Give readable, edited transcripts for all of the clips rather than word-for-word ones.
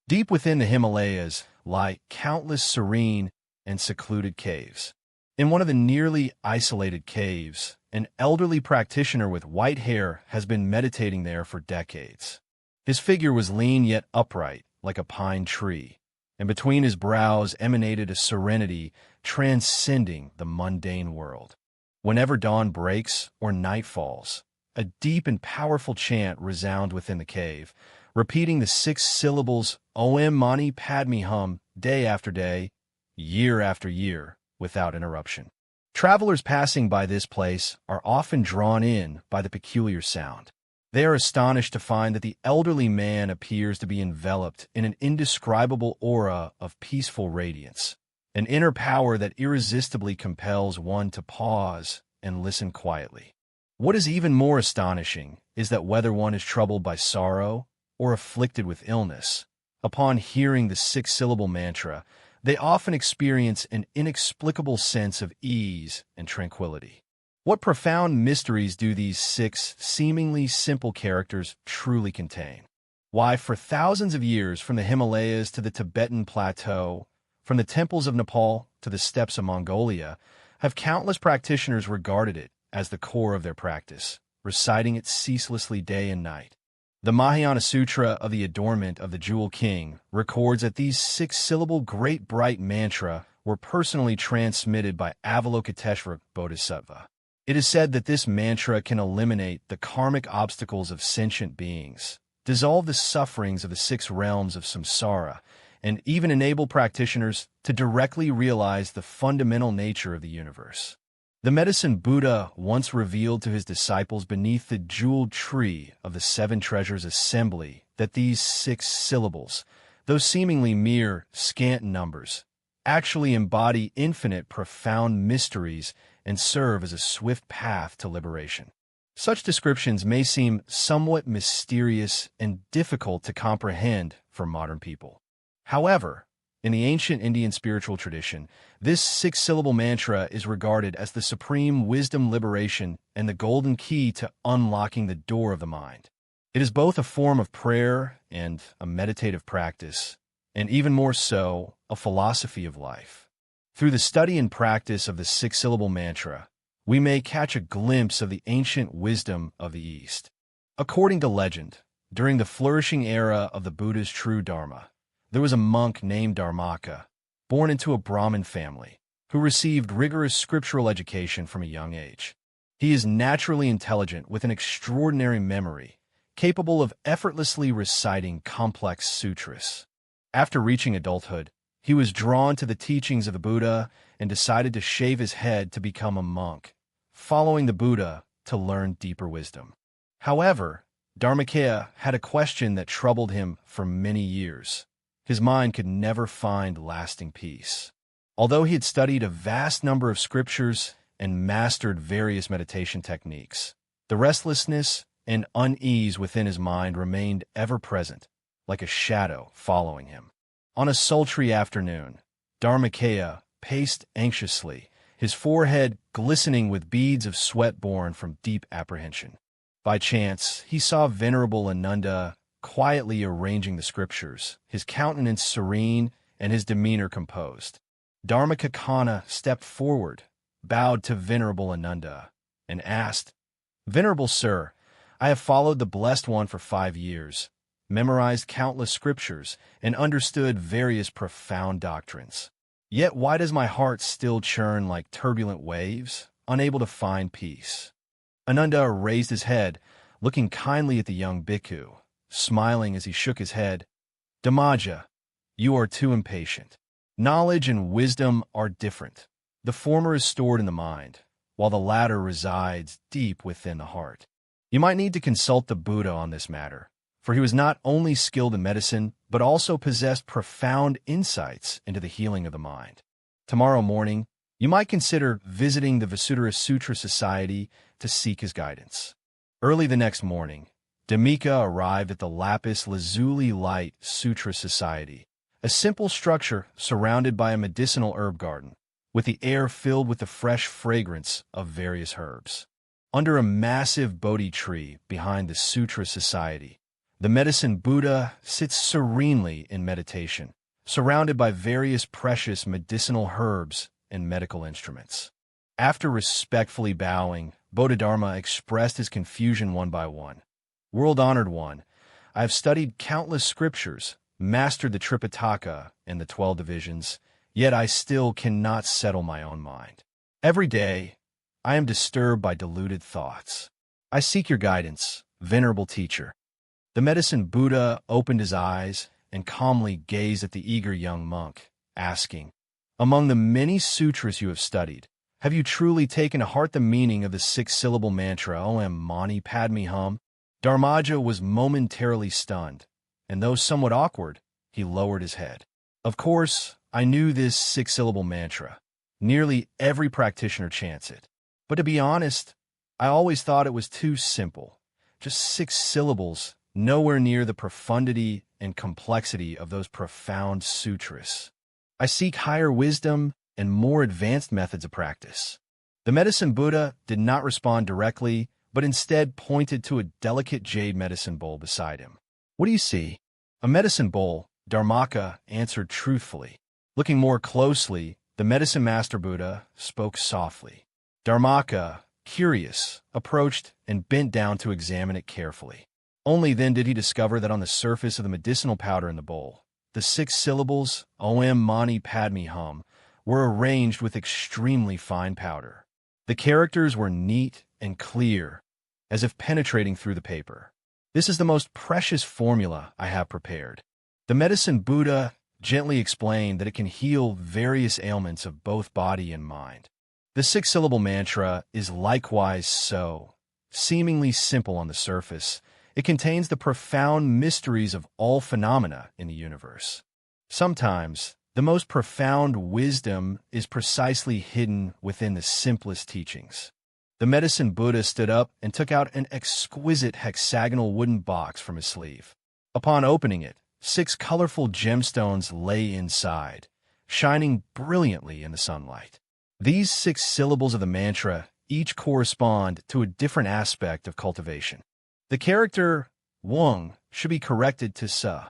Deep within the Himalayas lie countless serene and secluded caves. In one of the nearly isolated caves, an elderly practitioner with white hair has been meditating there for decades. His figure was lean yet upright, like a pine tree, and between his brows emanated a serenity transcending the mundane world. Whenever dawn breaks or night falls, a deep and powerful chant resounds within the cave, repeating the 6 syllables Om Mani Padme Hum day after day, year after year, without interruption. Travelers passing by this place are often drawn in by the peculiar sound. They are astonished to find that the elderly man appears to be enveloped in an indescribable aura of peaceful radiance, an inner power that irresistibly compels one to pause and listen quietly. What is even more astonishing is that whether one is troubled by sorrow or afflicted with illness, upon hearing the 6-syllable mantra, they often experience an inexplicable sense of ease and tranquility. What profound mysteries do these 6 seemingly simple characters truly contain? Why, for thousands of years, from the Himalayas to the Tibetan Plateau, from the temples of Nepal to the steppes of Mongolia, have countless practitioners regarded it as the core of their practice, reciting it ceaselessly day and night. The Mahayana Sutra of the Adornment of the Jewel King records that these 6-syllable great bright mantra were personally transmitted by Avalokiteshvara Bodhisattva. It is said that this mantra can eliminate the karmic obstacles of sentient beings, dissolve the sufferings of the 6 realms of samsara, and even enable practitioners to directly realize the fundamental nature of the universe. The medicine Buddha once revealed to his disciples beneath the jeweled tree of the 7 treasures assembly that these 6 syllables, though seemingly mere scant numbers, actually embody infinite profound mysteries and serve as a swift path to liberation. Such descriptions may seem somewhat mysterious and difficult to comprehend for modern people. However, in the ancient Indian spiritual tradition, this 6-syllable mantra is regarded as the supreme wisdom liberation and the golden key to unlocking the door of the mind. It is both a form of prayer and a meditative practice, and even more so, a philosophy of life. Through the study and practice of the 6-syllable mantra, we may catch a glimpse of the ancient wisdom of the East. According to legend, during the flourishing era of the Buddha's true Dharma, there was a monk named Dharmakā, born into a Brahmin family, who received rigorous scriptural education from a young age. He is naturally intelligent with an extraordinary memory, capable of effortlessly reciting complex sutras. After reaching adulthood, he was drawn to the teachings of the Buddha and decided to shave his head to become a monk, following the Buddha to learn deeper wisdom. However, Dharmakā had a question that troubled him for many years. His mind could never find lasting peace. Although he had studied a vast number of scriptures and mastered various meditation techniques, the restlessness and unease within his mind remained ever present, like a shadow following him. On a sultry afternoon, Dharmakā paced anxiously, his forehead glistening with beads of sweat born from deep apprehension. By chance, he saw Venerable Ananda quietly arranging the scriptures, his countenance serene and his demeanor composed. Dharmakā stepped forward, bowed to Venerable Ananda, and asked, "Venerable Sir, I have followed the Blessed One for 5 years, memorized countless scriptures, and understood various profound doctrines. Yet why does my heart still churn like turbulent waves, unable to find peace?" Ananda raised his head, looking kindly at the young bhikkhu, smiling as he shook his head. "Dhammaja, you are too impatient. Knowledge and wisdom are different. The former is stored in the mind, while the latter resides deep within the heart. You might need to consult the Buddha on this matter, for he was not only skilled in medicine, but also possessed profound insights into the healing of the mind. Tomorrow morning, you might consider visiting the Vasudhara Sutra Society to seek his guidance." Early the next morning, Dharmakā arrived at the Lapis Lazuli Light Sutra Society, a simple structure surrounded by a medicinal herb garden, with the air filled with the fresh fragrance of various herbs. Under a massive Bodhi tree behind the Sutra Society, The medicine Buddha sits serenely in meditation, surrounded by various precious medicinal herbs and medical instruments. After respectfully bowing, Bodhidharma expressed his confusion one by one. World-honored one, I have studied countless scriptures, mastered the Tripitaka and the 12 divisions, yet I still cannot settle my own mind. Every day, I am disturbed by deluded thoughts. I seek your guidance, venerable teacher. The medicine Buddha opened his eyes and calmly gazed at the eager young monk, asking, "Among the many sutras you have studied, have you truly taken to heart the meaning of the six-syllable mantra, Om Mani Padme Hum?" Dharmakā was momentarily stunned, and though somewhat awkward, he lowered his head. Of course, I knew this six-syllable mantra. Nearly every practitioner chants it. But to be honest, I always thought it was too simple. Just 6 syllables, nowhere near the profundity and complexity of those profound sutras. I seek higher wisdom and more advanced methods of practice. The medicine Buddha did not respond directly, but instead pointed to a delicate jade medicine bowl beside him. "What do you see?" "A medicine bowl," Dharmakā answered truthfully. Looking more closely, the medicine master Buddha spoke softly. Dharmakā, curious, approached and bent down to examine it carefully. Only then did he discover that on the surface of the medicinal powder in the bowl, the 6 syllables, Om Mani Padme Hum, were arranged with extremely fine powder. The characters were neat and clear, as if penetrating through the paper. "This is the most precious formula I have prepared." The medicine Buddha gently explained that it can heal various ailments of both body and mind. The 6-syllable mantra is likewise so. Seemingly simple on the surface, it contains the profound mysteries of all phenomena in the universe. Sometimes, the most profound wisdom is precisely hidden within the simplest teachings. The medicine Buddha stood up and took out an exquisite hexagonal wooden box from his sleeve. Upon opening it, 6 colorful gemstones lay inside, shining brilliantly in the sunlight. These 6 syllables of the mantra each correspond to a different aspect of cultivation. The character Wung should be corrected to Sa.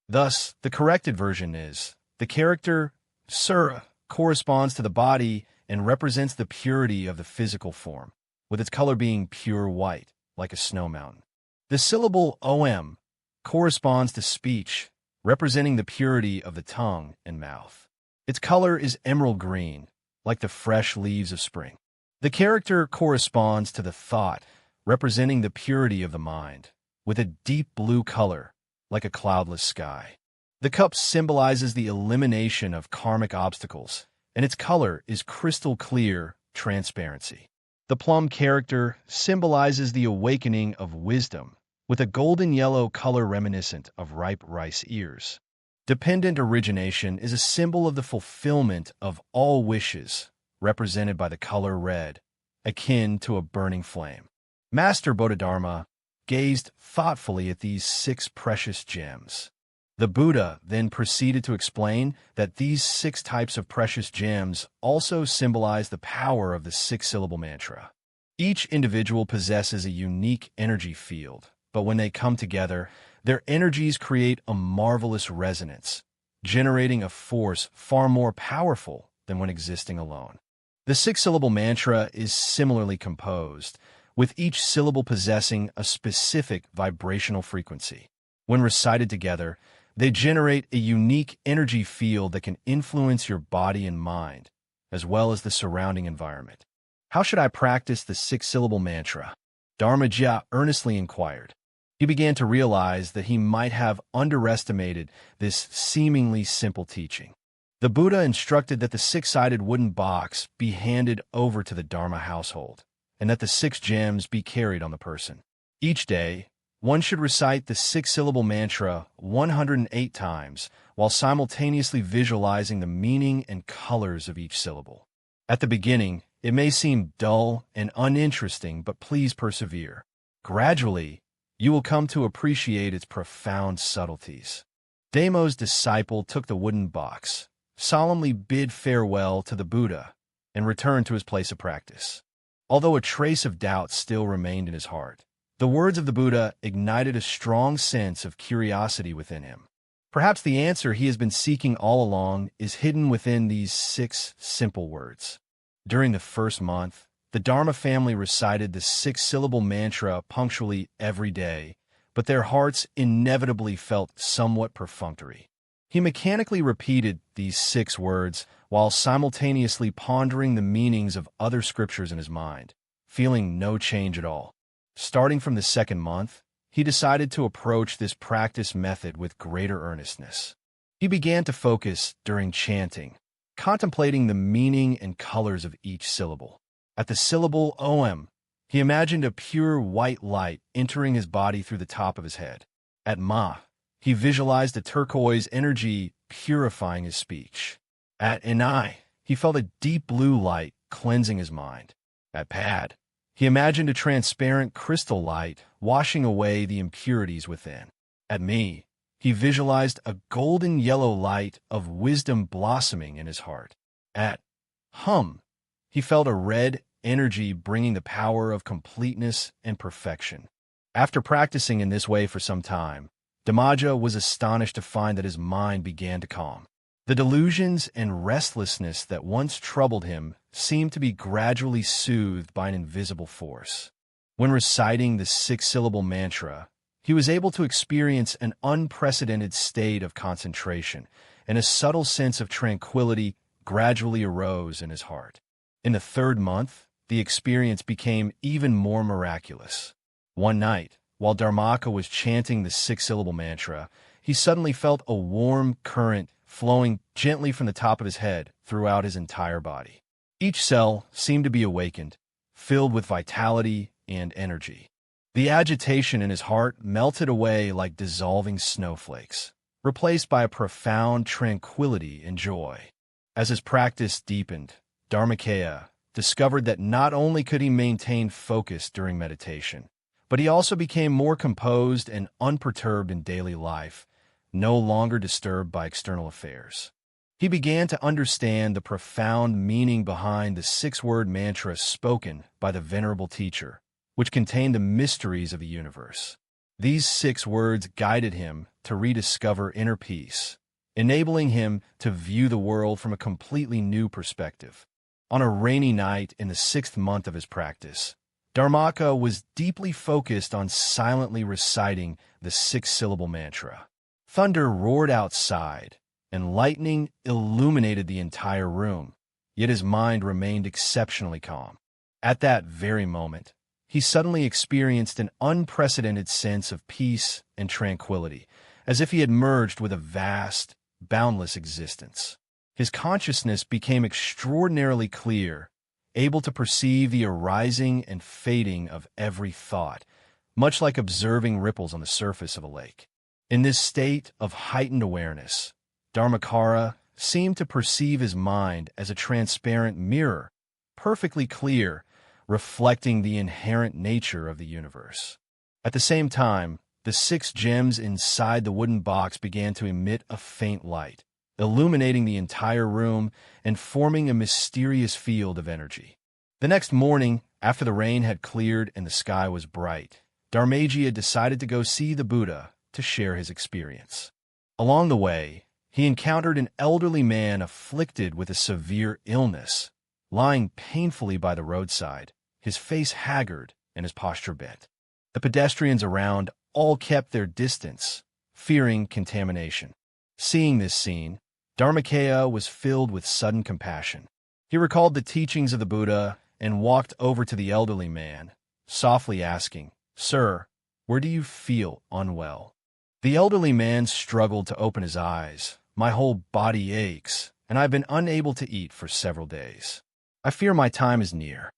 Thus, the corrected version is, the character Sura corresponds to the body and represents the purity of the physical form, with its color being pure white, like a snow mountain. The syllable Om corresponds to speech, representing the purity of the tongue and mouth. Its color is emerald green, like the fresh leaves of spring. The character corresponds to the thought, representing the purity of the mind, with a deep blue color, like a cloudless sky. The cup symbolizes the elimination of karmic obstacles, and its color is crystal clear transparency. The plum character symbolizes the awakening of wisdom, with a golden yellow color reminiscent of ripe rice ears. Dependent origination is a symbol of the fulfillment of all wishes, represented by the color red, akin to a burning flame. Master Bodhidharma gazed thoughtfully at these 6 precious gems. The Buddha then proceeded to explain that these 6 types of precious gems also symbolize the power of the 6-syllable mantra. Each individual possesses a unique energy field, but when they come together, their energies create a marvelous resonance, generating a force far more powerful than when existing alone. The 6-syllable mantra is similarly composed, with each syllable possessing a specific vibrational frequency. When recited together, they generate a unique energy field that can influence your body and mind, as well as the surrounding environment. "How should I practice the 6-syllable mantra?" Dharmakā earnestly inquired. He began to realize that he might have underestimated this seemingly simple teaching. The Buddha instructed that the 6-sided wooden box be handed over to the Dharma household, and that the 6 gems be carried on the person. Each day, one should recite the 6-syllable mantra 108 times, while simultaneously visualizing the meaning and colors of each syllable. At the beginning, it may seem dull and uninteresting, but please persevere. Gradually, you will come to appreciate its profound subtleties. Damo's disciple took the wooden box, solemnly bid farewell to the Buddha, and returned to his place of practice. Although a trace of doubt still remained in his heart, The words of the Buddha ignited a strong sense of curiosity within him. Perhaps the answer he has been seeking all along is hidden within these 6 simple words. During the first month, the Dharma family recited the 6-syllable mantra punctually every day, but their hearts inevitably felt somewhat perfunctory. He mechanically repeated these 6 words while simultaneously pondering the meanings of other scriptures in his mind, feeling no change at all. Starting from the second month, he decided to approach this practice method with greater earnestness. He began to focus during chanting, contemplating the meaning and colors of each syllable. At the syllable Om, he imagined a pure white light entering his body through the top of his head. At Ma, he visualized a turquoise energy purifying his speech. At Inai, he felt a deep blue light cleansing his mind. At Pad, he imagined a transparent crystal light washing away the impurities within. At Me, he visualized a golden yellow light of wisdom blossoming in his heart. At Hum, he felt a red energy bringing the power of completeness and perfection. After practicing in this way for some time, Dharmakā was astonished to find that his mind began to calm. The delusions and restlessness that once troubled him seemed to be gradually soothed by an invisible force. When reciting the 6-syllable mantra, he was able to experience an unprecedented state of concentration, and a subtle sense of tranquility gradually arose in his heart. In the third month, the experience became even more miraculous. One night, while Dharmakā was chanting the 6-syllable mantra, he suddenly felt a warm current flowing gently from the top of his head throughout his entire body. Each cell seemed to be awakened, filled with vitality and energy. The agitation in his heart melted away like dissolving snowflakes, replaced by a profound tranquility and joy. As his practice deepened, Dharmakā discovered that not only could he maintain focus during meditation, but he also became more composed and unperturbed in daily life, no longer disturbed by external affairs. He began to understand the profound meaning behind the 6-word mantra spoken by the Venerable Teacher, which contained the mysteries of the universe. These 6 words guided him to rediscover inner peace, enabling him to view the world from a completely new perspective. On a rainy night in the 6th month of his practice, Dharmakā was deeply focused on silently reciting the 6-syllable mantra. Thunder roared outside, and lightning illuminated the entire room, yet his mind remained exceptionally calm. At that very moment, he suddenly experienced an unprecedented sense of peace and tranquility, as if he had merged with a vast, boundless existence. His consciousness became extraordinarily clear, able to perceive the arising and fading of every thought, much like observing ripples on the surface of a lake. In this state of heightened awareness, Dharmakā seemed to perceive his mind as a transparent mirror, perfectly clear, reflecting the inherent nature of the universe. At the same time, the 6 gems inside the wooden box began to emit a faint light, illuminating the entire room and forming a mysterious field of energy. The next morning, after the rain had cleared and the sky was bright, Dharmakā decided to go see the Buddha to share his experience. Along the way, he encountered an elderly man afflicted with a severe illness, lying painfully by the roadside, his face haggard and his posture bent. The pedestrians around all kept their distance, fearing contamination. Seeing this scene, Dharmakā was filled with sudden compassion. He recalled the teachings of the Buddha and walked over to the elderly man, softly asking, "Sir, where do you feel unwell?" The elderly man struggled to open his eyes. "My whole body aches, and I've been unable to eat for several days. I fear my time is near."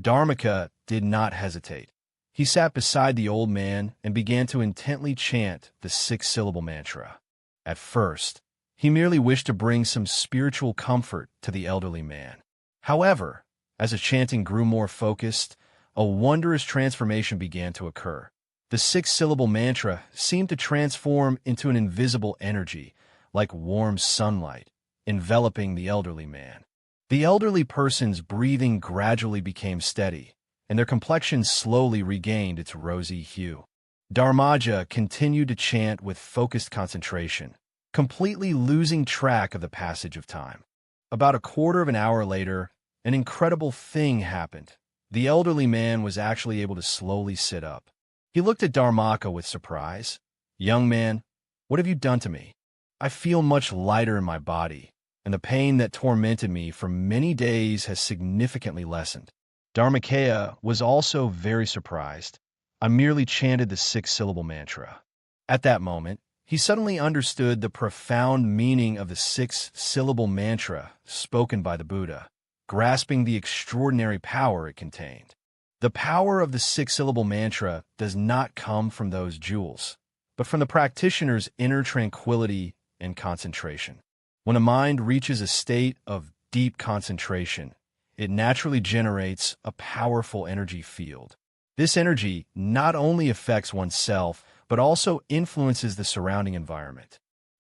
Dharmakā did not hesitate. He sat beside the old man and began to intently chant the 6-syllable mantra. At first, he merely wished to bring some spiritual comfort to the elderly man. However, as the chanting grew more focused, a wondrous transformation began to occur. The 6-syllable mantra seemed to transform into an invisible energy, like warm sunlight, enveloping the elderly man. The elderly person's breathing gradually became steady, and their complexion slowly regained its rosy hue. Dharmakā continued to chant with focused concentration, completely losing track of the passage of time. About a quarter of an hour later, an incredible thing happened. The elderly man was actually able to slowly sit up. He looked at Dharmakā with surprise. "Young man, what have you done to me? I feel much lighter in my body, and the pain that tormented me for many days has significantly lessened." Dharmakā was also very surprised. "I merely chanted the six-syllable mantra." At that moment, he suddenly understood the profound meaning of the six-syllable mantra spoken by the Buddha, grasping the extraordinary power it contained. The power of the six-syllable mantra does not come from those jewels, but from the practitioner's inner tranquility and concentration. When a mind reaches a state of deep concentration, it naturally generates a powerful energy field. This energy not only affects oneself, but also influences the surrounding environment.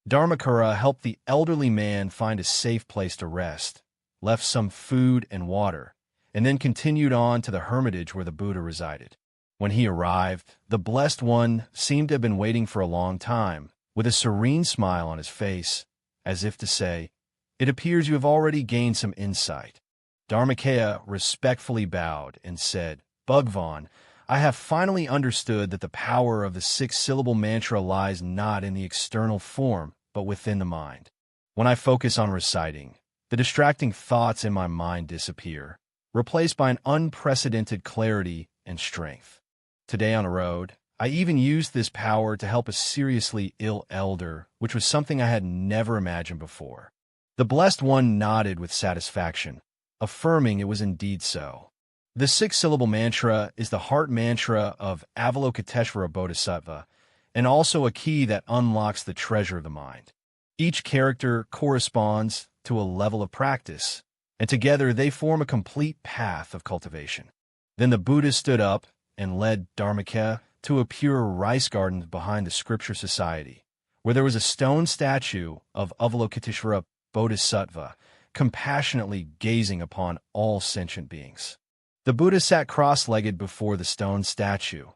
Dharmakā helped the elderly man find a safe place to rest, left some food and water, and then continued on to the hermitage where the Buddha resided. When he arrived, the Blessed One seemed to have been waiting for a long time, with a serene smile on his face, as if to say, "It appears you have already gained some insight." Dharmakā respectfully bowed and said, "Bhagwan, I have finally understood that the power of the six-syllable mantra lies not in the external form, but within the mind. When I focus on reciting, the distracting thoughts in my mind disappear, replaced by an unprecedented clarity and strength. Today on the road, I even used this power to help a seriously ill elder, which was something I had never imagined before." The Blessed One nodded with satisfaction, affirming it was indeed so. The six-syllable mantra is the heart mantra of Avalokiteshvara Bodhisattva, and also a key that unlocks the treasure of the mind. Each character corresponds to a level of practice, and together they form a complete path of cultivation. Then the Buddha stood up and led Dharmakā to a pure rice garden behind the Scripture Society, where there was a stone statue of Avalokiteshvara Bodhisattva, compassionately gazing upon all sentient beings. The Buddha sat cross-legged before the stone statue,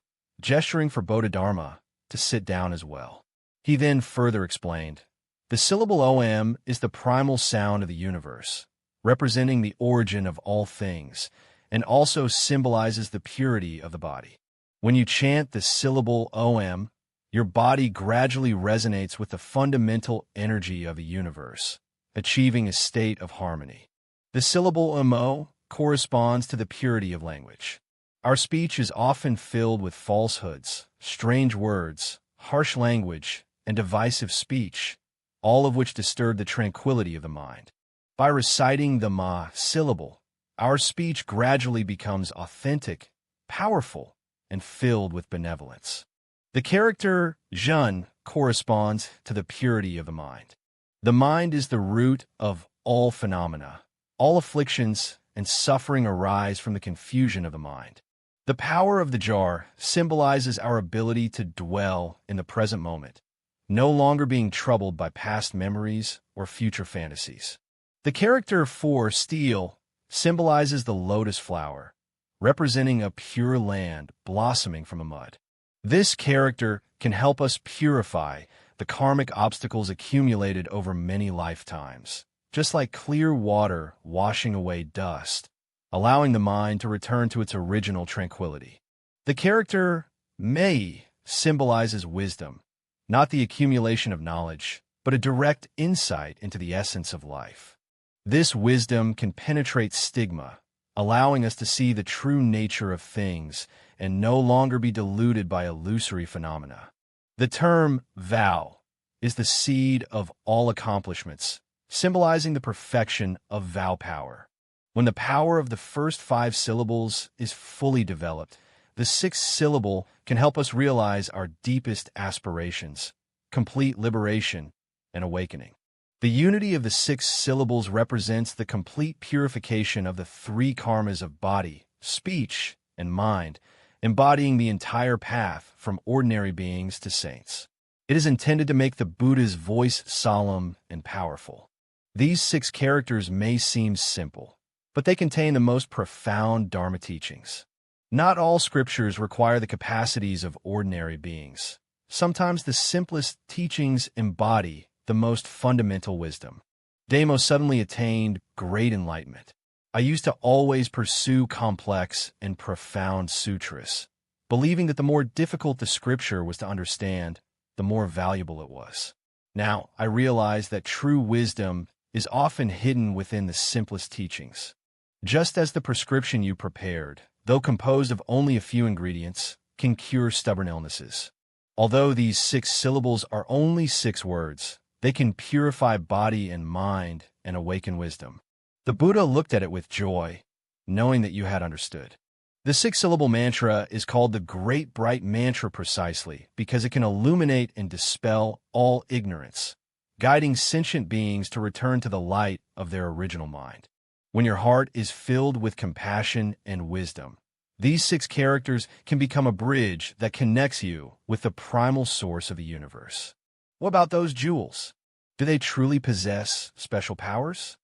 gesturing for Bodhidharma to sit down as well. He then further explained, "The syllable Om is the primal sound of the universe, representing the origin of all things, and also symbolizes the purity of the body. When you chant the syllable Om, your body gradually resonates with the fundamental energy of the universe, achieving a state of harmony. The syllable Mo corresponds to the purity of language. Our speech is often filled with falsehoods, strange words, harsh language, and divisive speech, all of which disturb the tranquility of the mind. By reciting the Ma syllable, our speech gradually becomes authentic, powerful, and filled with benevolence. The character Jun corresponds to the purity of the mind. The mind is the root of all phenomena. All afflictions and suffering arise from the confusion of the mind. The power of the jar symbolizes our ability to dwell in the present moment, no longer being troubled by past memories or future fantasies. The character for steel symbolizes the lotus flower, representing a pure land blossoming from a mud. This character can help us purify the karmic obstacles accumulated over many lifetimes, just like clear water washing away dust, allowing the mind to return to its original tranquility. The character Mei symbolizes wisdom, not the accumulation of knowledge, but a direct insight into the essence of life. This wisdom can penetrate stigma, allowing us to see the true nature of things and no longer be deluded by illusory phenomena. The term vow is the seed of all accomplishments, symbolizing the perfection of vow power. When the power of the first 5 syllables is fully developed, the 6th syllable can help us realize our deepest aspirations, complete liberation, and awakening. The unity of the 6 syllables represents the complete purification of the 3 karmas of body, speech, and mind, embodying the entire path from ordinary beings to saints. It is intended to make the Buddha's voice solemn and powerful. These 6 characters may seem simple, but they contain the most profound Dharma teachings. Not all scriptures require the capacities of ordinary beings. Sometimes the simplest teachings embody the most fundamental wisdom. Damo suddenly attained great enlightenment. I used to always pursue complex and profound sutras, believing that the more difficult the scripture was to understand, the more valuable it was. Now, I realize that true wisdom is often hidden within the simplest teachings. Just as the prescription you prepared, though composed of only a few ingredients, can cure stubborn illnesses. Although these 6 syllables are only 6 words, they can purify body and mind and awaken wisdom. The Buddha looked at it with joy, knowing that you had understood. The 6-syllable mantra is called the Great Bright Mantra precisely because it can illuminate and dispel all ignorance, guiding sentient beings to return to the light of their original mind. When your heart is filled with compassion and wisdom, these 6 characters can become a bridge that connects you with the primal source of the universe. What about those jewels? Do they truly possess special powers?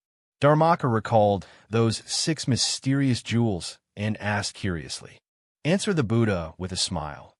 Dharmakā recalled those 6 mysterious jewels and asked curiously. Answer the Buddha with a smile.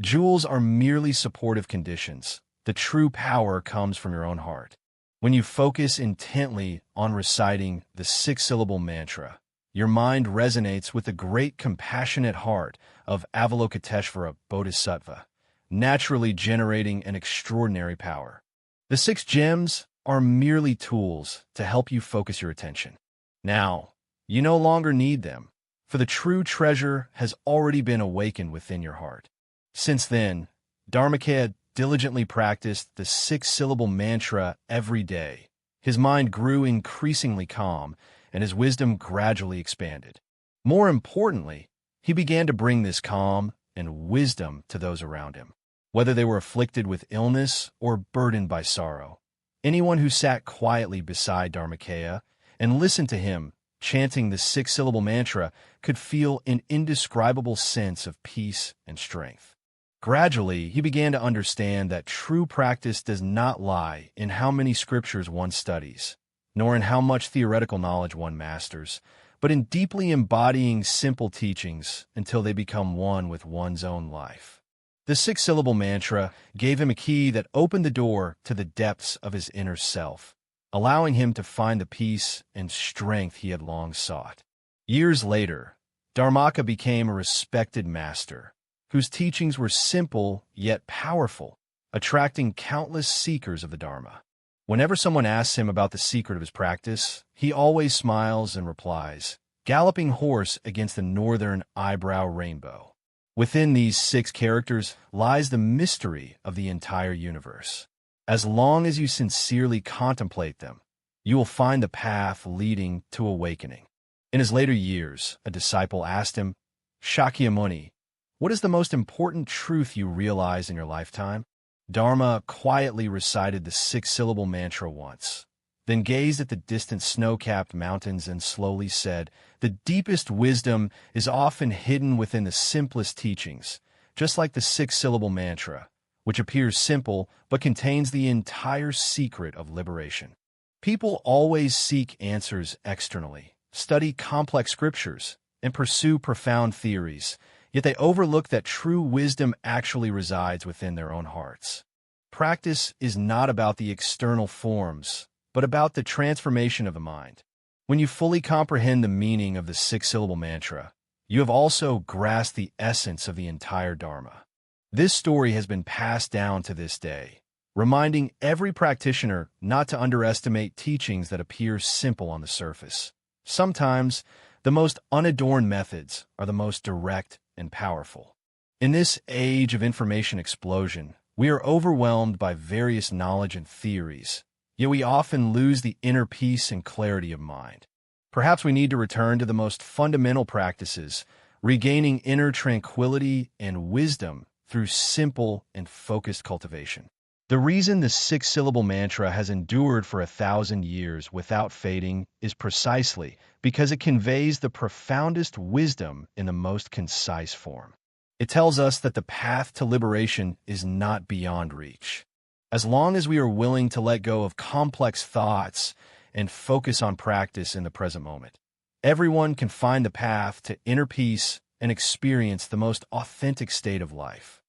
Jewels are merely supportive conditions. The true power comes from your own heart. When you focus intently on reciting the 6-syllable mantra, your mind resonates with the great compassionate heart of Avalokiteshvara Bodhisattva, naturally generating an extraordinary power. The 6 gems are merely tools to help you focus your attention. Now, you no longer need them, for the true treasure has already been awakened within your heart. Since then, Dharmakā diligently practiced the 6-syllable mantra every day. His mind grew increasingly calm, and his wisdom gradually expanded. More importantly, he began to bring this calm and wisdom to those around him, whether they were afflicted with illness or burdened by sorrow. Anyone who sat quietly beside Dharmakā and listened to him chanting the 6-syllable mantra could feel an indescribable sense of peace and strength. Gradually, he began to understand that true practice does not lie in how many scriptures one studies, nor in how much theoretical knowledge one masters, but in deeply embodying simple teachings until they become one with one's own life. The 6-syllable mantra gave him a key that opened the door to the depths of his inner self, allowing him to find the peace and strength he had long sought. Years later, Dharmakā became a respected master, whose teachings were simple yet powerful, attracting countless seekers of the Dharma. Whenever someone asks him about the secret of his practice, he always smiles and replies, "Galloping horse against the northern eyebrow rainbow." Within these 6 characters lies the mystery of the entire universe. As long as you sincerely contemplate them, you will find the path leading to awakening. In his later years, a disciple asked him, "Shakyamuni, what is the most important truth you realize in your lifetime?" Dharma quietly recited the 6-syllable mantra once, then gazed at the distant snow-capped mountains and slowly said, "The deepest wisdom is often hidden within the simplest teachings, just like the 6-syllable mantra, which appears simple but contains the entire secret of liberation." People always seek answers externally, study complex scriptures, and pursue profound theories, yet they overlook that true wisdom actually resides within their own hearts. Practice is not about the external forms, but about the transformation of the mind. When you fully comprehend the meaning of the 6-syllable mantra, you have also grasped the essence of the entire Dharma. This story has been passed down to this day, reminding every practitioner not to underestimate teachings that appear simple on the surface. Sometimes, the most unadorned methods are the most direct and powerful. In this age of information explosion, we are overwhelmed by various knowledge and theories, yet we often lose the inner peace and clarity of mind. Perhaps we need to return to the most fundamental practices, regaining inner tranquility and wisdom through simple and focused cultivation. The reason the 6-syllable mantra has endured for 1,000 years without fading is precisely because it conveys the profoundest wisdom in the most concise form. It tells us that the path to liberation is not beyond reach. As long as we are willing to let go of complex thoughts and focus on practice in the present moment, everyone can find the path to inner peace and experience the most authentic state of life.